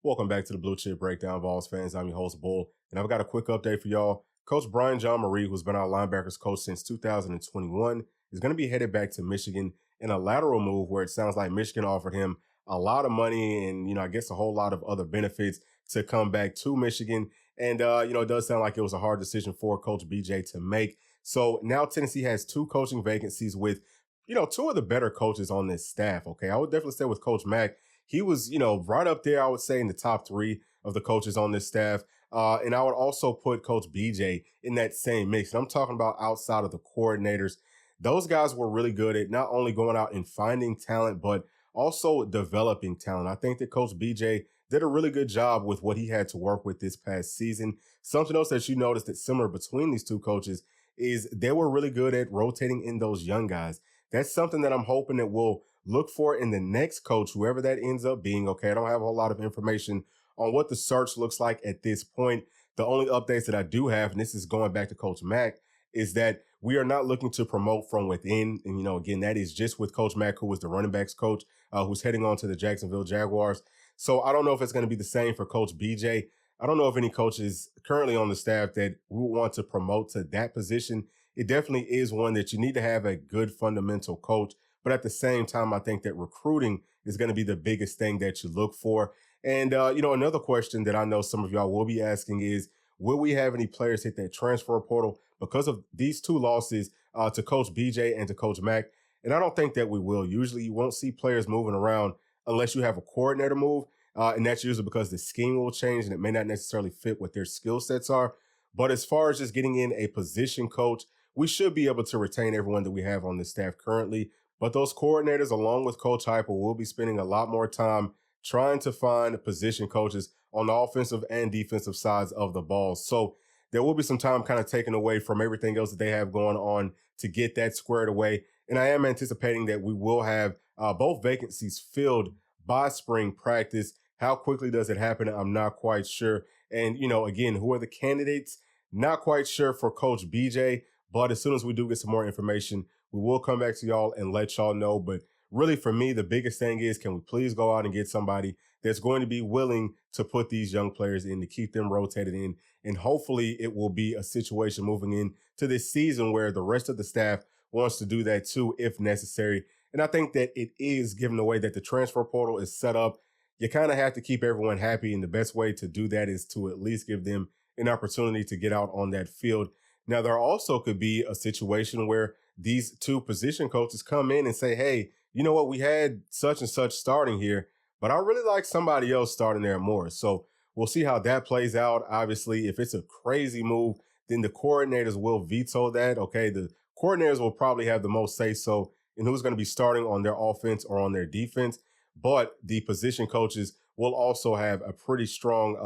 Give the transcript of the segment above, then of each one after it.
Welcome back to the Bluechip Breakdown, Vols fans. I'm your host, Bull, and I've got a quick update for y'all. Coach Brian John Marie, who's been our linebackers coach since 2021, is going to be headed back to Michigan in a lateral move where it sounds like Michigan offered him a lot of money and, I guess a whole lot of other benefits to come back to Michigan. And, it does sound like it was a hard decision for Coach BJ to make. So now Tennessee has two coaching vacancies with, two of the better coaches on this staff. Okay. I would definitely say with Coach Mack, he was, right up there, I would say, in the top three of the coaches on this staff. And I would also put Coach BJ in that same mix. And I'm talking about outside of the coordinators. Those guys were really good at not only going out and finding talent, but also developing talent. I think that Coach BJ did a really good job with what he had to work with this past season. Something else that you noticed that's similar between these two coaches is they were really good at rotating in those young guys. That's something that I'm hoping that we'll look for in the next coach, whoever that ends up being. Okay, I don't have a whole lot of information on what the search looks like at this point. The only updates that I do have, and this is going back to Coach Mack, is that we are not looking to promote from within. And, again, that is just with Coach Mack, who was the running backs coach, who's heading on to the Jacksonville Jaguars. So I don't know if it's going to be the same for Coach BJ. I don't know if any coaches currently on the staff that we want to promote to that position. It definitely is one that you need to have a good fundamental coach. But at the same time, I think that recruiting is going to be the biggest thing that you look for. And, another question that I know some of y'all will be asking is, will we have any players hit that transfer portal because of these two losses to Coach BJ and to Coach Mack? And I don't think that we will. Usually you won't see players moving around unless you have a coordinator move. And that's usually because the scheme will change and it may not necessarily fit what their skill sets are. But as far as just getting in a position coach, we should be able to retain everyone that we have on the staff currently. But those coordinators, along with Coach Hyper, will be spending a lot more time trying to find position coaches on the offensive and defensive sides of the ball. So there will be some time kind of taken away from everything else that they have going on to get that squared away. And I am anticipating that we will have both vacancies filled by spring practice. How quickly does it happen? I'm not quite sure. And, again, who are the candidates? Not quite sure for Coach BJ. But as soon as we do get some more information, we will come back to y'all and let y'all know. But really, for me, the biggest thing is, can we please go out and get somebody that's going to be willing to put these young players in, to keep them rotated in. And hopefully it will be a situation moving into this season where the rest of the staff wants to do that too, if necessary. And I think that it is, given the way that the transfer portal is set up, you kind of have to keep everyone happy. And the best way to do that is to at least give them an opportunity to get out on that field. Now, there also could be a situation where these two position coaches come in and say, hey, you know what, we had such and such starting here, but I really like somebody else starting there more. So we'll see how that plays out. Obviously, if it's a crazy move, then the coordinators will veto that. Okay, the coordinators will probably have the most say so in who's going to be starting on their offense or on their defense. But the position coaches will also have a pretty strong,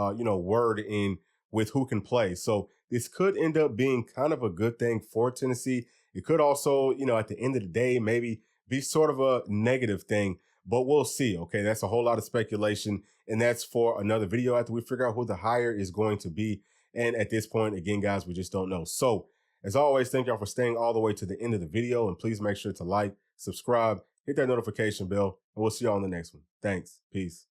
word in with who can play. So this could end up being kind of a good thing for Tennessee. It could also, at the end of the day, maybe be sort of a negative thing, but we'll see. Okay, that's a whole lot of speculation, and that's for another video after we figure out who the hire is going to be. And at this point, again, guys, we just don't know. So as always, thank y'all for staying all the way to the end of the video, and please make sure to like, subscribe, hit that notification bell, and we'll see you on the next one. Thanks. Peace.